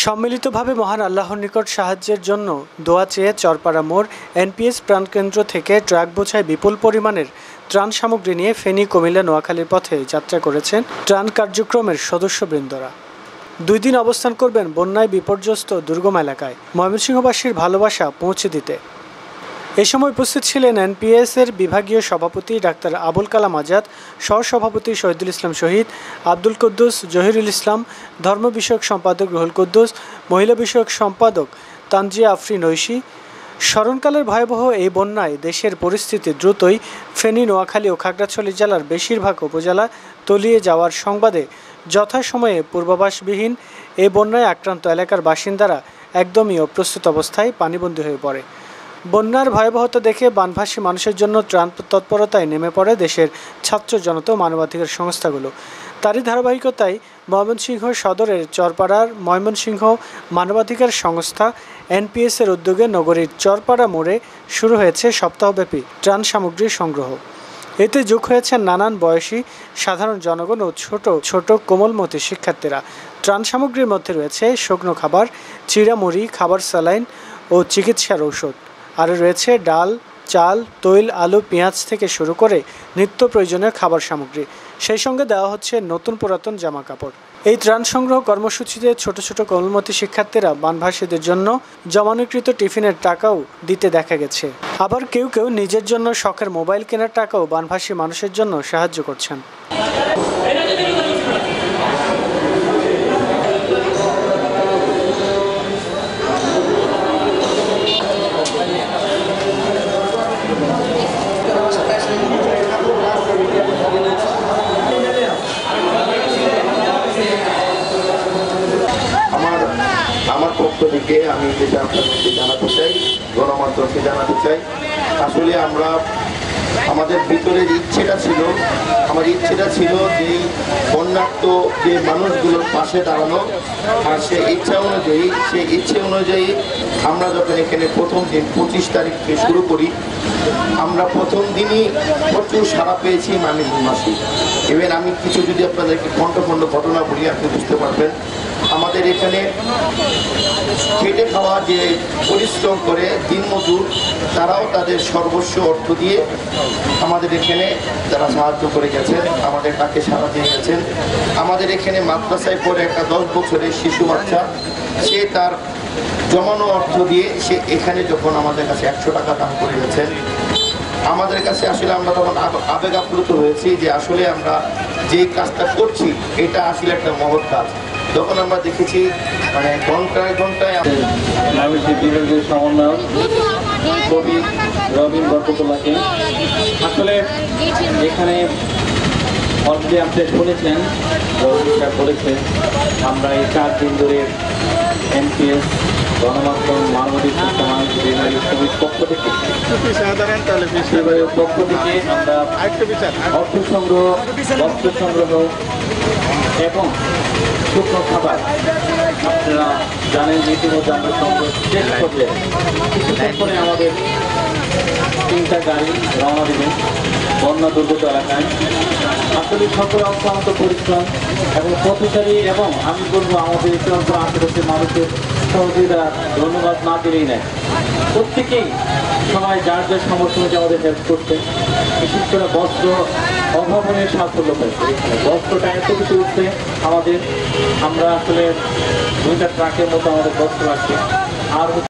সম্মিলিতভাবে মহান আল্লাহর নিকট সাহায্যের জন্য দোয়া চেয়ে চরপাড়া মোড় এনপিএস প্রাণকেন্দ্র থেকে ট্রাক বোঝাই বিপুল পরিমাণের ত্রাণ সামগ্রী নিয়ে ফেনী, কুমিল্লা, নোয়াখালীর পথে যাত্রা করেছেন ত্রাণ কার্যক্রমের সদস্যবৃন্দরা। 2 দিন অবস্থান করবেন বন্যায় বিপর্যস্ত দুর্গম এলাকায় ময়মনসিংহবাসীর ভালোবাসা পৌঁছে দিতে। এ সময় উপস্থিত ছিলেন এনপিএস-এর বিভাগীয় সভাপতি ডাক্তার আবুল কালাম আজাদ, সহসভাপতি শহীদুল ইসলাম শহীদ, আব্দুল কুদ্দুস, জহিরুল ইসলাম, ধর্ম বিষয়ক সম্পাদক রুহুল কুদ্দুস, মহিলা বিষয়ক সম্পাদক তানজিয়া আফরিন ঐশী। স্মরণকালের ভয়াবহ এই বন্যায় দেশের পরিস্থিতি দ্রুতই ফেনী, নোয়াখালী ও খাগড়াছড়ি জেলার বেশিরভাগ উপজেলা তলিয়ে যাওয়ার সংবাদে যথাসময়ে পূর্বাভাসবিহীন এই বন্যায় আক্রান্ত এলাকার বাসিন্দারা একদমই অপ্রস্তুত অবস্থায় পানিবন্দী হয়ে পড়ে। বন্যার ভয়াবহতা দেখে বানভাসী মানুষের জন্য ত্রাণ তৎপরতায় নেমে পড়ে দেশের ছাত্র জনতা ও মানবাধিকার সংস্থাগুলো। তারই ধারাবাহিকতায় ময়মনসিংহ সদরের চরপাড়ার ময়মনসিংহ মানবাধিকার সংস্থা এনপিএস-এর উদ্যোগে নগরীর চরপাড়া মোড়ে শুরু হয়েছে সপ্তাহব্যাপী ত্রাণ সামগ্রীর সংগ্রহ। এতে যোগ হয়েছে নানান বয়সী সাধারণ জনগণ ও ছোট ছোট কোমলমতি শিক্ষার্থীরা। ত্রাণ সামগ্রীর মধ্যে রয়েছে শুকনো খাবার, চিড়ামুড়ি, খাবার, স্যালাইন ও চিকিৎসার ঔষধ। আর রয়েছে ডাল, চাল, তৈল, আলু, পেঁয়াজ থেকে শুরু করে নিত্য প্রয়োজনীয় খাবার সামগ্রী। সেই সঙ্গে দেওয়া হচ্ছে নতুন পুরাতন জামা কাপড়। এই ত্রাণ সংগ্রহ কর্মসূচিতে ছোট ছোট কোমলমতি শিক্ষার্থীরা বানভাসীদের জন্য জমানুকৃত টিফিনের টাকাও দিতে দেখা গেছে। আবার কেউ কেউ নিজের জন্য শখের মোবাইল কেনার টাকাও বানভাসী মানুষের জন্য সাহায্য করছেন। আমার পক্ষ থেকে আমি যেটা আপনাদেরকে জানাতে চাই, গণমাধ্যমকে জানাতে চাই, আসলে আমাদের ভিতরের ইচ্ছেটা ছিল যে বন্যার্থ যে মানুষগুলোর পাশে দাঁড়ানো। আর সেই ইচ্ছে অনুযায়ী আমরা যখন এখানে প্রথম দিন 25 তারিখকে শুরু করি, আমরা প্রথম দিনই প্রচুর সাড়া পেয়েছি ময়মনসিংহবাসী। এবার আমি কিছু যদি আপনাদেরকে খণ্ড ঘটনা বলি, আপনি বুঝতে পারবেন। আমাদের এখানে খেটে খাওয়া যে পরিশ্রম করে দিনমজুর, তারাও তাদের সর্বস্ব অর্থ দিয়ে আমাদের এখানে যারা সাহায্য করে গেছেন, আমাদের তাকে সাড়া দিয়ে গেছেন। আমাদের এখানে মাদ্রাসায় পড়ে একটা 10 বছরের শিশু বাচ্চা, সে তার জমানো অর্থ দিয়ে সে এখানে যখন আমাদের কাছে 100 টাকা দান করে গেছেন, আমাদের কাছে আসলে আমরা তখন আবেগ আপ্লুত হয়েছি যে আসলে আমরা যে কাজটা করছি এটা আসলে একটা মহৎ কাজ। তখন আমরা দেখেছি ঘন্টায় বিভাগীয় সমন্বয়ক কবি রবিন বরকতুল্লাহকে। আসলে এখানে অলরেডি আপনি শুনেছেন, রবিনটা বলেছেন আমরা এই 4 দিন ধরে এনপিএস গণমাধ্যম মানবাধিকার বিভাগীয় কমিটির পক্ষ থেকে আমরা অর্থ সংগ্রহ, বস্ত্র সংগ্রহ এবং শুকনো খাবার, আপনারা জানেন যে ইতিমধ্যে আমরা সংগ্রহ শেষ করলে কিছুক্ষণ পরে আমাদের 3টা গাড়ি রওনা দেবেন বন্যা দুর্গত এলাকায়। আসলে সকলে অক্লান্ত পরিশ্রম এবং পথচারী এবং আমি বলবো আমাদের চলন্ত আশেপাশের মানুষের সহযোগিতা ধন্যবাদ না দিলেই নেয়। প্রত্যেকেই সবাই যার যার সমর্থন হচ্ছে আমাদের হেল্প করছে। বিশেষ করে বস্ত্র অভাবনের সাফল্য পাইছে। বস্ত্রটা এত কিছু উঠছে আমাদের, আমরা আসলে 2টা ট্রাকের মতো আমাদের বস্ত্র আছে। আর